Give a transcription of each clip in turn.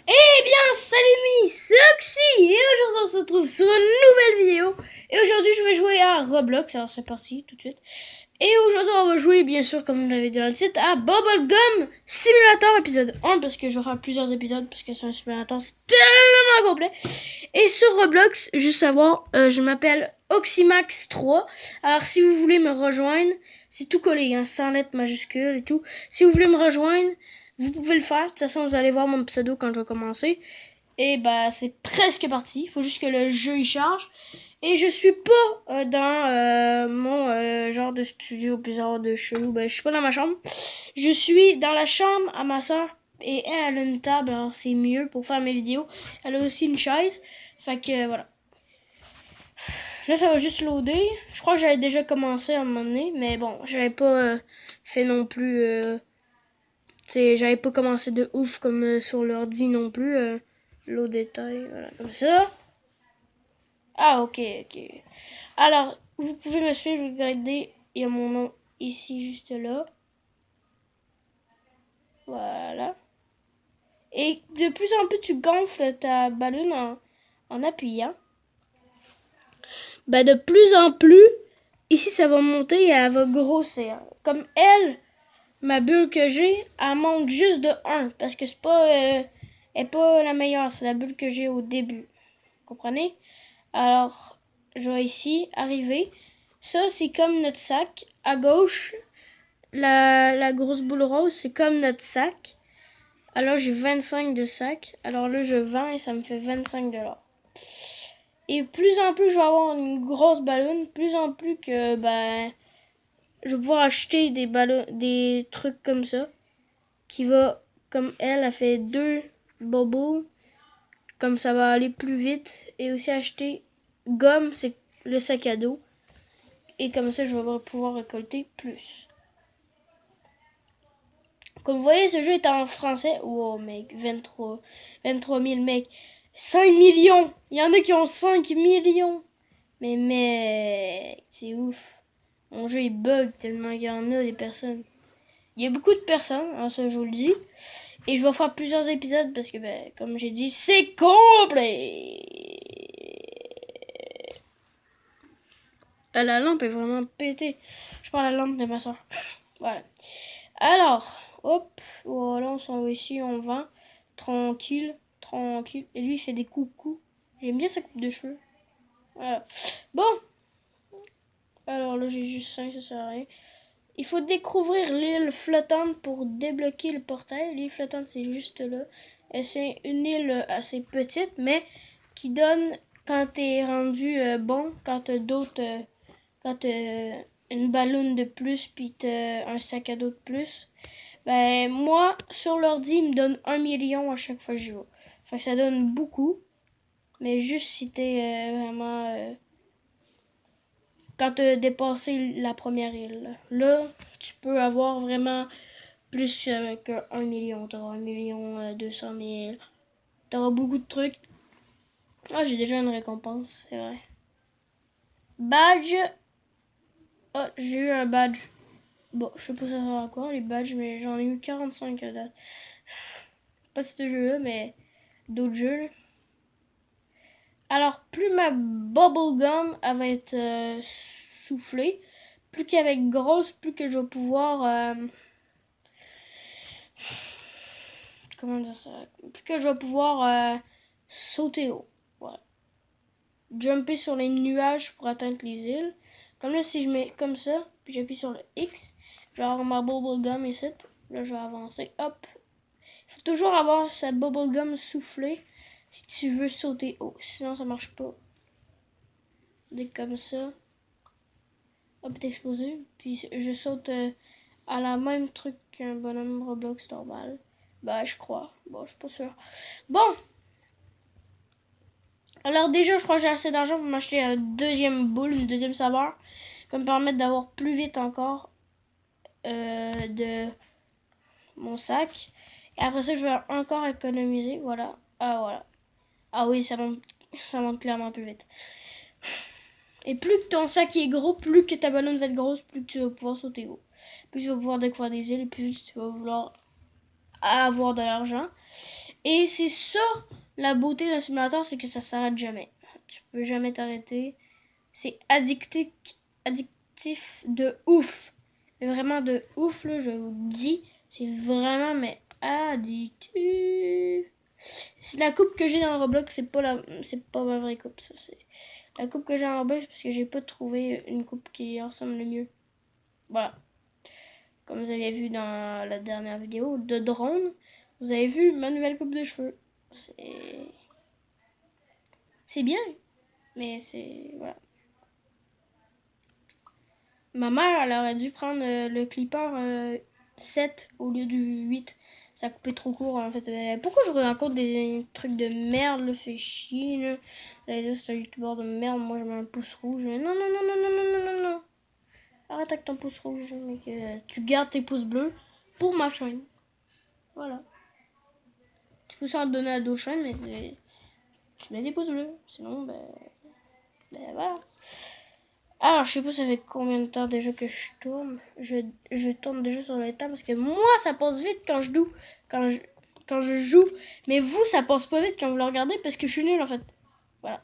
Eh bien, salut mes c'est Oxy et aujourd'hui on se retrouve sur une nouvelle vidéo. Et aujourd'hui je vais jouer à Roblox, alors c'est parti tout de suite. Et aujourd'hui on va jouer bien sûr comme vous l'avez dit dans le titre à Bubblegum Simulator épisode 1 parce que je vais faire plusieurs épisodes parce que c'est un simulator, c'est tellement complet. Et sur Roblox, juste savoir, je m'appelle Oxymax3. Alors si vous voulez me rejoindre, c'est tout collé, hein, sans lettres majuscules et tout. Si vous voulez me rejoindre, vous pouvez le faire. De toute façon, vous allez voir mon pseudo quand je vais commencer. Et bah, c'est presque parti. Il faut juste que le jeu il charge. Et je suis pas dans mon genre de studio bizarre de chelou. Ben, je suis pas dans ma chambre. Je suis dans la chambre à ma soeur. Et elle a une table, alors c'est mieux pour faire mes vidéos. Elle a aussi une chaise. Fait que voilà. Là, ça va juste loader. Je crois que j'avais déjà commencé à un moment donné. Mais bon, j'avais pas fait non plus... j'avais pas commencé de ouf comme sur l'ordi non plus. L'eau détail, voilà, comme ça. Ah, ok. Alors, vous pouvez me suivre, regardez, il y a mon nom ici, juste là. Voilà. Et de plus en plus, tu gonfles ta ballon en appuyant. Ben, de plus en plus, ici, ça va monter et elle va grossir. Comme elle, ma bulle que j'ai, elle monte juste de 1. Parce que c'est pas, elle est pas la meilleure, c'est la bulle que j'ai au début. Vous comprenez? Alors, je vais ici arriver. Ça, c'est comme notre sac. À gauche, la grosse boule rose, c'est comme notre sac. Alors, j'ai 25 de sac. Alors là, je vends et ça me fait 25$. Et plus en plus, je vais avoir une grosse ballon. Plus en plus que, ben, je vais pouvoir acheter des ballons, des trucs comme ça. Qui va, comme elle a fait 2 bobos. Comme ça va aller plus vite. Et aussi acheter gomme, c'est le sac à dos. Et comme ça, je vais pouvoir récolter plus. Comme vous voyez, ce jeu est en français. Wow, mec, 23 000, mec. 5 millions. Il y en a qui ont 5 millions. Mais mec, c'est ouf. Mon jeu, il bug tellement qu'il y en a des personnes. Il y a beaucoup de personnes, hein, ça je vous le dis. Et je vais faire plusieurs épisodes parce que, ben, comme j'ai dit, c'est complet. La lampe est vraiment pétée. Je prends la lampe de ma soeur. Voilà. Alors, hop, voilà, on s'en va ici, on va. Tranquille. Et lui, il fait des coucous. J'aime bien sa coupe de cheveux. Voilà. Bon. Alors là, j'ai juste 5, ça sert à rien. Il faut découvrir l'île flottante pour débloquer le portail. L'île flottante, c'est juste là. Et c'est une île assez petite, mais qui donne, quand t'es rendu bon, quand t'as d'autres... quand t'as une ballonne de plus, puis t'as un sac à dos de plus... Ben, moi, sur l'ordi, il me donne 1 million à chaque fois que j'y vais. Fait que ça donne beaucoup. Mais juste si t'es vraiment... quand t'as dépassé la première île. Là, tu peux avoir vraiment plus que 1 million. T'auras 1 million 200 000. T'auras beaucoup de trucs. Ah, j'ai déjà une récompense, c'est vrai. Badge. Oh, j'ai eu un badge. Bon, je sais pas ça sert à quoi les badges, mais j'en ai eu 45 à date. Pas ce jeu-là, mais d'autres jeux. Alors, plus ma bubblegum elle va être soufflée, plus qu'elle va être grosse, plus que je vais pouvoir... comment dire ça? Plus que je vais pouvoir sauter haut. Voilà. Jumper sur les nuages pour atteindre les îles. Comme là, si je mets comme ça, puis j'appuie sur le X, je vais avoir ma bubblegum ici. Là, je vais avancer. Hop. Il faut toujours avoir sa bubblegum soufflée si tu veux sauter haut. Sinon, ça marche pas. Dès comme ça. Hop, t'es explosé. Puis je saute à la même truc qu'un bonhomme Roblox normal. Bah, je crois. Bon, je suis pas sûre. Bon. Alors déjà, je crois que j'ai assez d'argent pour m'acheter une deuxième boule, une deuxième saveur. Qui va me permettre d'avoir plus vite encore de mon sac. Et après ça, je vais encore économiser. Voilà. Ah, voilà. Ah oui, ça monte clairement plus vite. Et plus que ton sac est gros, plus que ta ballonne va être grosse, plus que tu vas pouvoir sauter haut. Plus tu vas pouvoir découvrir des îles, plus tu vas vouloir avoir de l'argent. Et c'est ça, la beauté d'un simulateur, c'est que ça s'arrête jamais. Tu peux jamais t'arrêter. C'est addictif de ouf. Mais vraiment de ouf, là, je vous dis. C'est vraiment, mais addictif. C'est la coupe que j'ai dans Roblox, c'est pas ma vraie coupe, ça. C'est la coupe que j'ai dans Roblox parce que j'ai pas trouvé une coupe qui ressemble le mieux. Voilà. Comme vous avez vu dans la dernière vidéo de drone, vous avez vu ma nouvelle coupe de cheveux. C'est bien, mais c'est... Voilà. Ma mère, elle aurait dû prendre le clipper 7 au lieu du 8. Ça a coupé trop court, en fait. Pourquoi je raconte des trucs de merde, là, fait chier, là. C'est un youtubeur de merde, moi je mets un pouce rouge. Non, non, non, non, non, non, non, non, non. Arrête avec ton pouce rouge, mec. Tu gardes tes pouces bleus pour ma chaîne. Voilà. Tu peux s'en donner à d'autres chaînes, mais tu mets des pouces bleus. Sinon, ben voilà. Alors, je sais pas ça fait combien de temps déjà que je tourne. Je tourne déjà sur le temps parce que moi, ça passe vite quand je joue. Quand je joue. Mais vous, ça passe pas vite quand vous le regardez parce que je suis nul en fait. Voilà.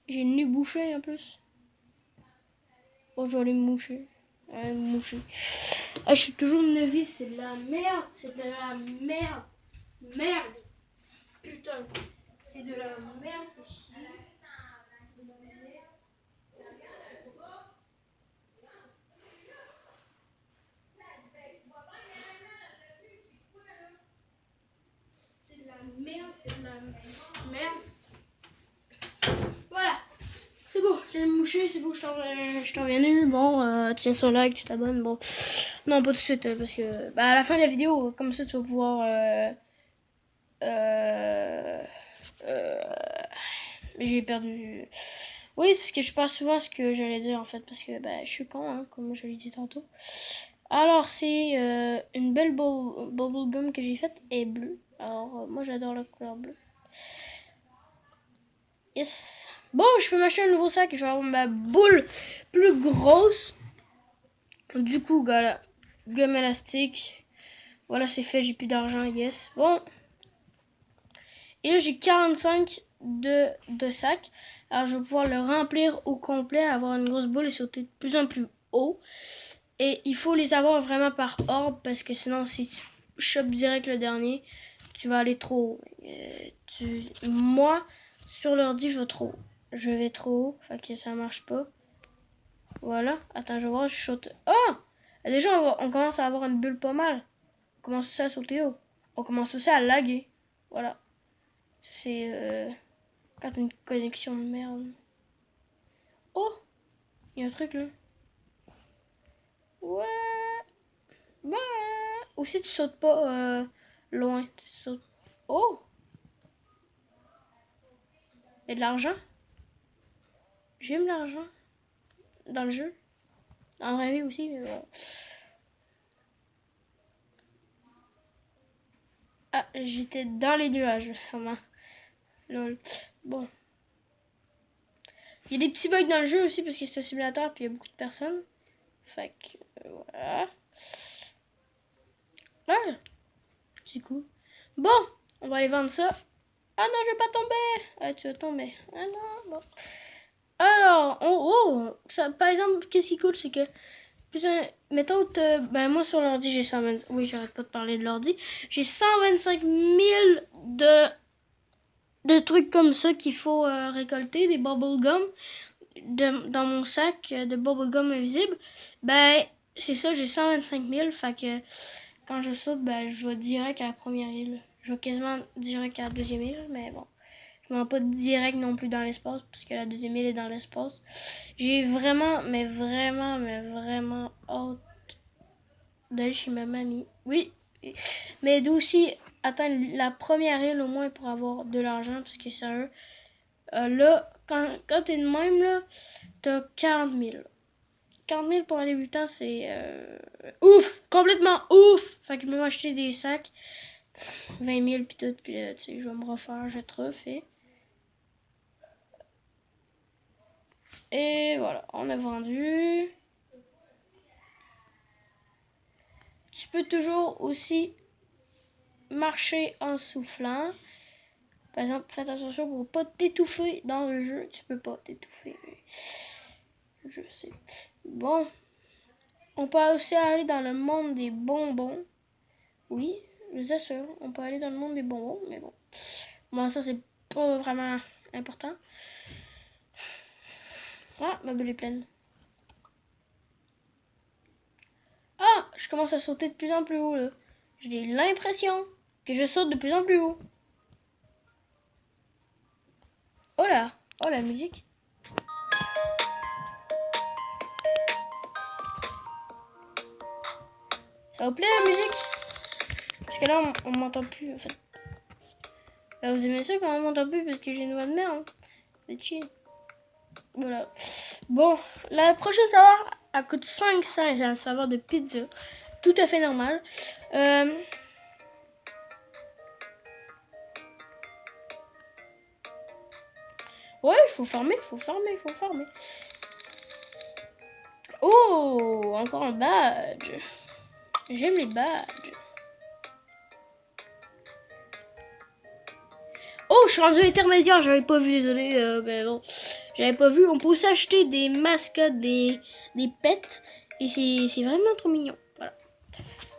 J'ai le nez bouché en plus. Oh, je vais aller me moucher. Ah, je suis toujours novice. C'est de la merde. C'est de la merde. Merde. Putain. C'est de la merde. Merde, c'est de la merde. Voilà. C'est bon, j'ai mouché, c'est bon, je t'en reviens. Bon, tiens sur like, tu t'abonnes. Bon, non, pas tout de suite, parce que bah, à la fin de la vidéo, comme ça, tu vas pouvoir. J'ai perdu. Oui, c'est parce que je pense souvent à ce que j'allais dire en fait, parce que bah, je suis con, hein, comme je l'ai dit tantôt. Alors, c'est une belle bubblegum que j'ai faite et bleue. Alors, moi j'adore la couleur bleue. Yes. Bon, je peux m'acheter un nouveau sac et je vais avoir ma boule plus grosse. Du coup, voilà. Gomme élastique. Voilà, c'est fait, j'ai plus d'argent, yes. Bon. Et là, j'ai 45 de sacs. Alors, je vais pouvoir le remplir au complet, avoir une grosse boule et sauter de plus en plus haut. Et il faut les avoir vraiment par ordre parce que sinon, si tu chopes direct le dernier, tu vas aller trop haut. Moi, sur l'ordi, je vais trop haut. Je vais trop haut, fait que ça marche pas. Voilà. Attends, je vais voir, je saute. Oh! Déjà, on commence à avoir une bulle pas mal. On commence aussi à sauter haut. On commence aussi à laguer. Voilà. C'est quand t'as une connexion de merde. Oh! Il y a un truc là. Ouais. Ouais. Aussi, tu sautes pas loin. Tu sautes. Oh! Il y a de l'argent. J'aime l'argent. Dans le jeu. Dans la vraie vie aussi, mais bon. Ah, j'étais dans les nuages, sûrement. Lol. Bon. Il y a des petits bugs dans le jeu aussi parce que c'est un simulateur puis il y a beaucoup de personnes. Fait que voilà. Voilà. C'est cool. Bon, on va aller vendre ça. Ah non, je vais pas tomber. Ah, tu vas tomber. Ah non, bon. Alors, ça, par exemple, qu'est-ce qui est cool, c'est que mettons que, ben moi sur l'ordi j'ai 125, oui j'arrête pas de parler de l'ordi, j'ai 125 000 de trucs comme ça qu'il faut récolter, des bubblegum dans mon sac de bubblegum invisible. Ben c'est ça, j'ai 125 000, fait que quand je saute, ben je vais direct à la première île. Je vais quasiment direct à la deuxième île, mais bon. Je ne vais pas direct non plus dans l'espace, puisque la deuxième île est dans l'espace. J'ai vraiment, mais vraiment hâte d'aller chez ma mamie. Oui, mais aussi atteindre la première île au moins pour avoir de l'argent, parce que sérieux, là, quand t'es de même, là, t'as 40 000. 40 000 pour un débutant, c'est ouf, complètement ouf. Fait que je vais m'acheter des sacs, 20 000 puis tout, puis tu sais, je vais me refaire, je vais te refaire. Et voilà, on a vendu. Tu peux toujours aussi marcher en soufflant. Par exemple, faites attention pour pas t'étouffer dans le jeu. Tu peux pas t'étouffer. Je sais. Bon. On peut aussi aller dans le monde des bonbons. Oui, je vous assure. On peut aller dans le monde des bonbons, mais bon. Bon, ça, c'est pas vraiment important. Ah, ma bulle est pleine. Ah, je commence à sauter de plus en plus haut, là. J'ai l'impression que je saute de plus en plus haut. Oh là, oh la musique. Ça vous plaît la musique? Parce que là, on m'entend plus, en fait. Là, vous aimez ça quand on m'entend plus parce que j'ai une voix de merde. Hein. C'est chill. Voilà. Bon, la prochaine saveur, elle coûte 5 cents. C'est un saveur de pizza. Tout à fait normal. Ouais, il faut farmer, il faut farmer, il faut farmer. Oh, encore un badge. J'aime les badges. Oh, je suis rendu intermédiaire, j'avais pas vu, désolé. Mais bon, j'avais pas vu. On peut aussi acheter des mascottes, des pets. Et c'est vraiment trop mignon. Voilà.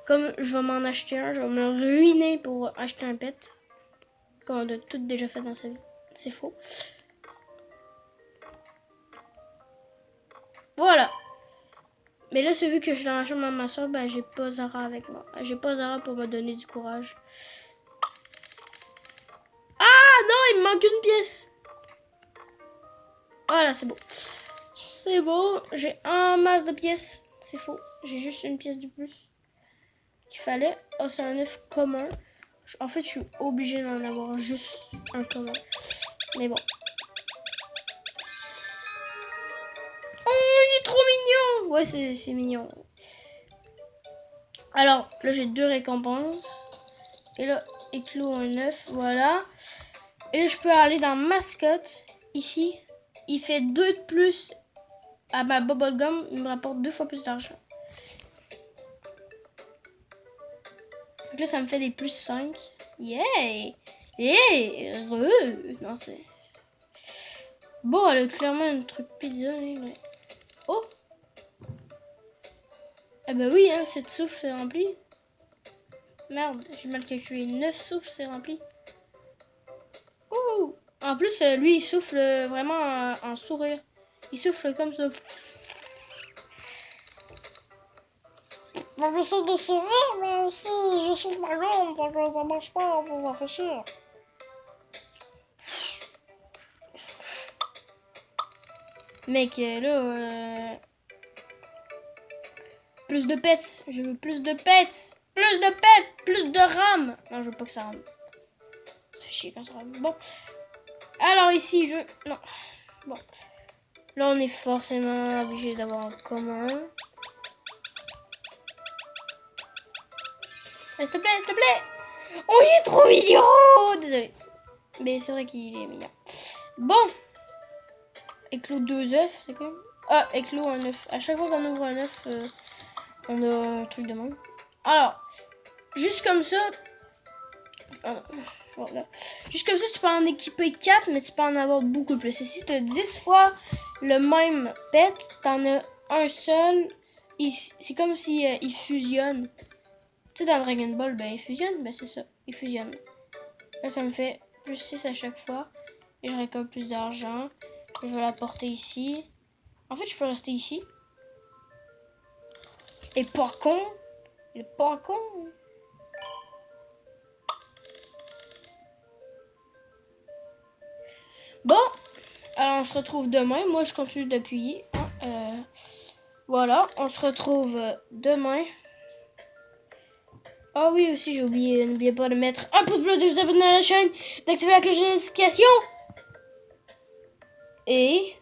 Comme je vais m'en acheter un, je vais me ruiner pour acheter un pet. Comme on a tout déjà fait dans sa vie. C'est faux. Voilà. Mais là, c'est vu que je suis dans la chambre de ma soeur, ben j'ai pas Zara avec moi. J'ai pas Zara pour me donner du courage. Ah non, il me manque une pièce. Voilà, c'est beau. C'est beau. J'ai un masse de pièces. C'est faux. J'ai juste une pièce de plus qu'il fallait. Oh, c'est un œuf commun. En fait, je suis obligée d'en avoir juste un commun. Mais bon. Oh, il est trop mignon. Ouais, c'est mignon. Alors, là, j'ai 2 récompenses. Et là, éclos un œuf. Voilà. Et là, je peux aller dans mascotte. Ici. Il fait 2 de plus à ma bubblegum. Il me rapporte 2 fois plus d'argent. Donc là, ça me fait des plus 5. Yay! Yeah! Non, c'est... Bon, elle a clairement un truc pizza. Mais... Oh! Ah bah oui, hein, 7 souffles, c'est rempli. Merde, j'ai mal calculé. 9 souffles, c'est rempli. Ouh! En plus, lui, il souffle vraiment en sourire. Il souffle comme ça. Je souffle de sourire, mais aussi, je souffle ma jambe, parce que ça marche pas, ça fait chier. Mec, là... Plus de pets. Je veux plus de pets. Plus de pets. Plus de rames. Non, je veux pas que ça rame. Ça fait chier quand ça rame. Bon. Alors ici, je... Non. Bon. Là, on est forcément obligé d'avoir un commun. S'il te plaît, s'il te plaît. Oh, il est trop mignon. Désolé. Mais c'est vrai qu'il est mignon. Bon. Éclos 2 œufs, c'est quoi? Ah, éclos un œuf. À chaque fois qu'on ouvre un œuf, on a un truc de même. Alors, juste comme ça... Voilà. Juste comme ça, tu peux en équiper 4, mais tu peux en avoir beaucoup plus. Et si tu as 10 fois le même pet, tu en as un seul. C'est comme si il fusionne. Tu sais, dans Dragon Ball, ben il fusionne, ben c'est ça, il fusionne. Là, ça me fait plus 6 à chaque fois. Et je récolte plus d'argent. Je vais la porter ici. En fait, je peux rester ici. Et pas con. Il est pas con. Bon, alors on se retrouve demain. Moi, je continue d'appuyer. Voilà, on se retrouve demain. Ah oui, aussi, j'ai oublié. N'oubliez pas de mettre un pouce bleu, de vous abonner à la chaîne, d'activer la cloche de notification. Et...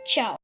Ciao.